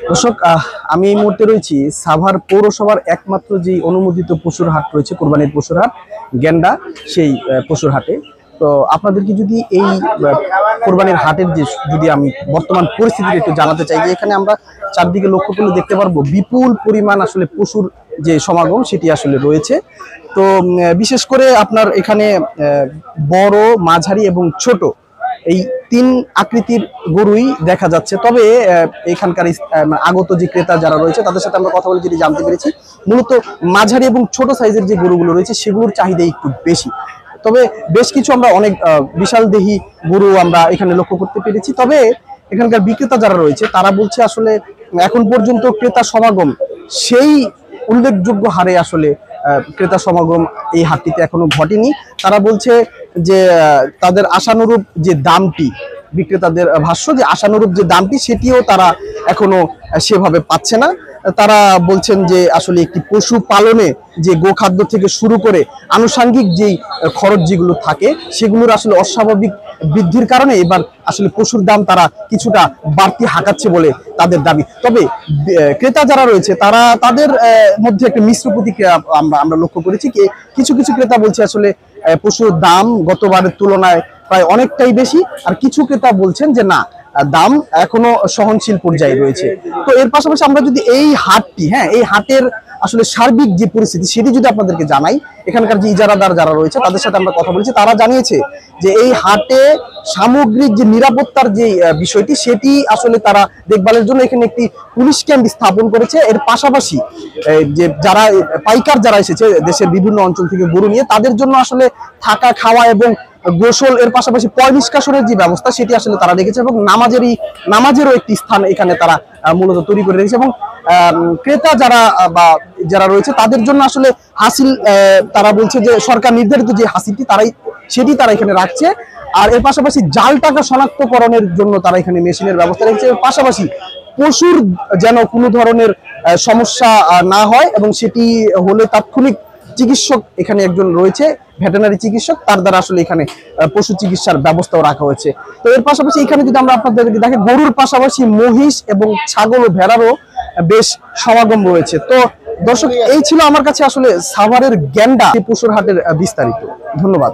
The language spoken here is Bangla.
দর্শক, আমি এই মুহূর্তে রয়েছি সাভার পৌরসভার একমাত্র যে অনুমোদিত পশুর হাট রয়েছে, কোরবানির পশুর হাট গেন্ডা, সেই পশুর হাটে। তো আপনাদেরকে যদি এই কোরবানির হাটের যদি আমি বর্তমান পরিস্থিতিটা একটু জানাতে চাই, যে এখানে আমরা চারদিকে লক্ষ্য করলে দেখতে পারবো বিপুল পরিমাণ আসলে পশুর যে সমাগম সেটি আসলে রয়েছে। তো বিশেষ করে আপনার এখানে বড়, মাঝারি এবং ছোট এই তিন আকৃতির গরুই দেখা যাচ্ছে। তবে এখানকার আগত যে ক্রেতা যারা রয়েছে তাদের সাথে আমরা কথা বলে যেটি জানতে পেরেছি, মূলত মাঝারি এবং ছোট সাইজের যে গরুগুলো রয়েছে সেগুলোর চাহিদা একটু বেশি। তবে বেশ কিছু আমরা অনেক বিশাল দেহি গরু আমরা এখানে লক্ষ্য করতে পেরেছি। তবে এখানকার বিক্রেতা যারা রয়েছে তারা বলছে আসলে এখন পর্যন্ত ক্রেতা সমাগম সেই উল্লেখযোগ্য হারে আসলে ক্রেতা সমাগম এই হাটটিতে এখনো ঘটেনি। তারা বলছে যে তাদের আশানুরূপ যে দামটি, বিক্রেতাদের ভাষ্য যে আশানুরূপ যে দামটি সেটিও তারা এখনো সেভাবে পাচ্ছে না। তারা বলছেন যে আসলে একটি পশু পালনে যে গোখাদ্য থেকে শুরু করে আনুষঙ্গিক যেই খরচ যেগুলো থাকে সেগুলোর আসলে অস্বাভাবিক বৃদ্ধির কারণে এবার আসলে পশুর দাম তারা কিছুটা বাড়তি হাঁকাচ্ছে বলে তাদের দাবি। তবে ক্রেতা যারা রয়েছে তারা তাদের মধ্যে একটা মিশ্র প্রতিক্রিয়া আমরা লক্ষ্য করেছি। কিছু কিছু ক্রেতা বলছে আসলে পশুর দাম গতবারের তুলনায় প্রায় অনেকটাই বেশি, আর কিছু ক্রেতা বলছেন যে না, দাম এখনো সহনশীল পর্যায়ে রয়েছে। তো এর পাশাপাশি আমরা যদি এই হাটটি, এই হাটের আসলে সার্বিক যে পরিস্থিতি সেটি যদি আপনাদেরকে জানাই, এখানকার যে ইজারাদার যারা রয়েছে তাদের সাথে আমরা কথা বলেছি, তারা জানিয়েছে যে এই হাটে সামগ্রিক যে নিরাপত্তার যে বিষয়টি সেটি আসলে তারা দেখভালের জন্য এখানে একটি পুলিশ ক্যাম্প স্থাপন করেছে। এর পাশাপাশি যে যারা পাইকার যারা এসেছে দেশের বিভিন্ন অঞ্চল থেকে গরু নিয়ে, তাদের জন্য আসলে থাকা, খাওয়া এবং গোসল, এর পাশাপাশি পয় নিষ্কাশনের যে ব্যবস্থা সেটি আসলে তারা রেখেছে এবং নামাজেরও একটি স্থান এখানে তারা মূলত তৈরি করে রেখেছে। এবং ক্রেতা যারা রয়েছে তাদের জন্য আসলে হাসিল, তারা বলছে যে সরকার নির্ধারিত যে হাসিলটি সেটি তারা এখানে রাখছে। আর এর পাশাপাশি জাল টাকা শনাক্তকরণের জন্য তারা এখানে মেশিনের ব্যবস্থা রেখেছে। এর পাশাপাশি পশুর যেন কোনো ধরনের সমস্যা না হয় এবং সেটি হলে তাৎক্ষণিক চিকিৎসক এখানে একজন রয়েছে, ভেটেরিনারি চিকিৎসক, তার দ্বারা আসলে এখানে পশু চিকিৎসার ব্যবস্থাও রাখা হয়েছে। তো এর পাশাপাশি এখানে যদি আমরা আপনাদেরকে দেখি, গরুর পাশাপাশি মহিষ এবং ছাগল ও ভেড়ারও বেশ সমাগম রয়েছে। তো দর্শক, এই ছিল আমার কাছে আসলে সাভারের গেন্ডা পশুর হাটের বিস্তারিত। ধন্যবাদ।